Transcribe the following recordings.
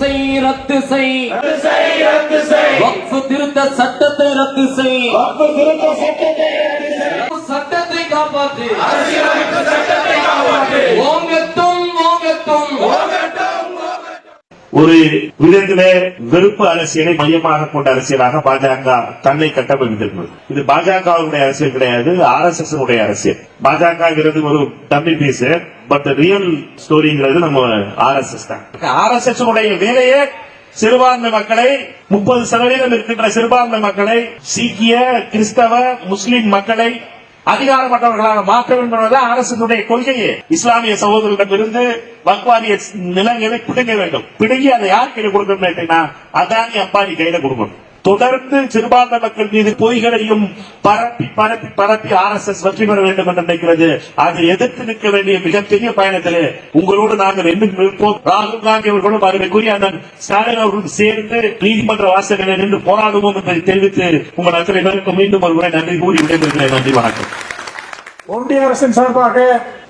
செய் ரத்து செய் வக்ஃப் திருத்த சட்டத்தை ரத்து செய் சட்டத்தை காப்பாற்று ஓங்கட்டும் ஓங்கட்டும். ஒரு விதத்திலே வெறுப்பு அரசியலை மையமாக கொண்ட அரசியலாக பாஜக தன்னை கட்டமைத்திருக்கிறது. இது பாஜகவுடைய அரசியல் கிடையாது, RSS உடைய அரசியல். பாஜக ஒரு டம்மி பீஸ், பட் ரியல் ஸ்டோரிங்கிறது நம்ம RSS தான். RSS உடைய வேலையே சிறுபான்மை மக்களை 30% இருக்கின்ற சிறுபான்மை மக்களை சீக்கிய, கிறிஸ்தவ, முஸ்லிம் மக்களை அதிகாரமற்றவர்களாக மாற்ற வேண்டும் என்பதுதான் அரசுடைய கொள்கையே. இஸ்லாமிய சகோதரர்களிடமிருந்து வக்வாரிய நிலங்களை பிடுங்க வேண்டும். பிடுங்கி அதை யார் கையில கொடுக்கணும்? அதானி அம்பானி கையில கொடுக்கணும். தொடர்ந்து சிறுபான்மை மக்கள் மீது பொய்களையும் பரப்பி பரப்பி பரப்பி RSS வெற்றி பெற வேண்டும் என்று நினைக்கிறது. அதை எதிர்த்து நிற்க வேண்டிய மிகப்பெரிய பயணத்திலே உங்களோடு நாங்கள் என்ன நிற்போம். ராகுல் காந்தி அவர்களும் அதற்குரிய அண்ணன் ஸ்டாலின் அவர்களும் சேர்ந்து நீதிமன்ற வாசகங்களை நின்று போராடுவோம் என்பதை தெரிவித்து உங்கள் அத்தனை பேருக்கு மீண்டும் ஒரு முறை நன்றி கூறி விடைபெறுகிறேன். நன்றி, வணக்கம். ஒன்றிய அரசின் சார்பாக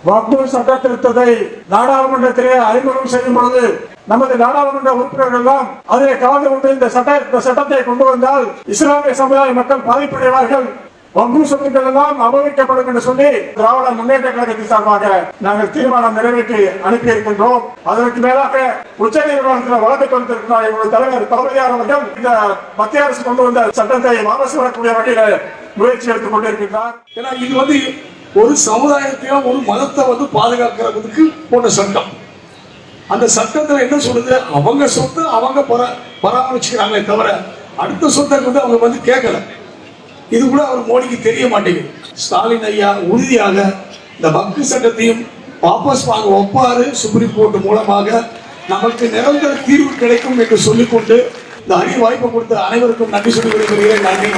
வக்ஃபு சட்ட திருத்தத்தை நாடாளுமன்றத்திலே அறிமுகம் செய்யும் பொழுது நமது நாடாளுமன்ற உறுப்பினர்கள் எல்லாம் அதிலே கலந்து கொண்டு இந்த சட்டத்தை கொண்டு வந்தால் இஸ்லாமிய சமுதாய மக்கள் பாதிப்படைவார்கள், வக்ஃபு சொத்துக்கள் எல்லாம் அபகரிக்கப்படும் என்று சொல்லி திராவிட முன்னேற்ற கழகத்தின் சார்பாக நாங்கள் தீர்மானம் நிறைவேற்றி அனுப்பி இருக்கின்றோம். அதற்கு மேலாக உச்சநீதிமன்றத்தில் வழக்கு தொடுத்திருக்கிறார் எங்களுடைய தலைவர் தளபதியார் அவர்கள் இந்த மத்திய அரசு கொண்டு வந்த சட்டத்தை வாபஸ் வரக்கூடிய வகையில முயற்சி எடுத்துக் கொண்டிருக்கிறார். ஏன்னா இது ஒரு சமுதாயத்தையும் ஒரு மதத்தை பாதுகாக்கிறதுக்கு போட்ட சட்டம். அந்த சட்டத்தில் என்ன சொல்லுது? அவங்க சொத்தை அவங்க பராமரிச்சுக்கிறாங்களே தவிர அடுத்த சொத்தை அவங்க கேட்கல. இது கூட அவர் மோடிக்கு தெரிய மாட்டேங்குது. ஸ்டாலின் ஐயா உறுதியாக இந்த வக்ஃபு சட்டத்தையும் வாபஸ் வாங்க ஒப்பாறு சுப்ரீம் கோர்ட் மூலமாக நமக்கு நிரந்தர தீர்வு கிடைக்கும் என்று சொல்லிக்கொண்டு இந்த அரிய வாய்ப்பு கொடுத்த அனைவருக்கும் நன்றி சொல்லி விடுகிறேன். நன்றி.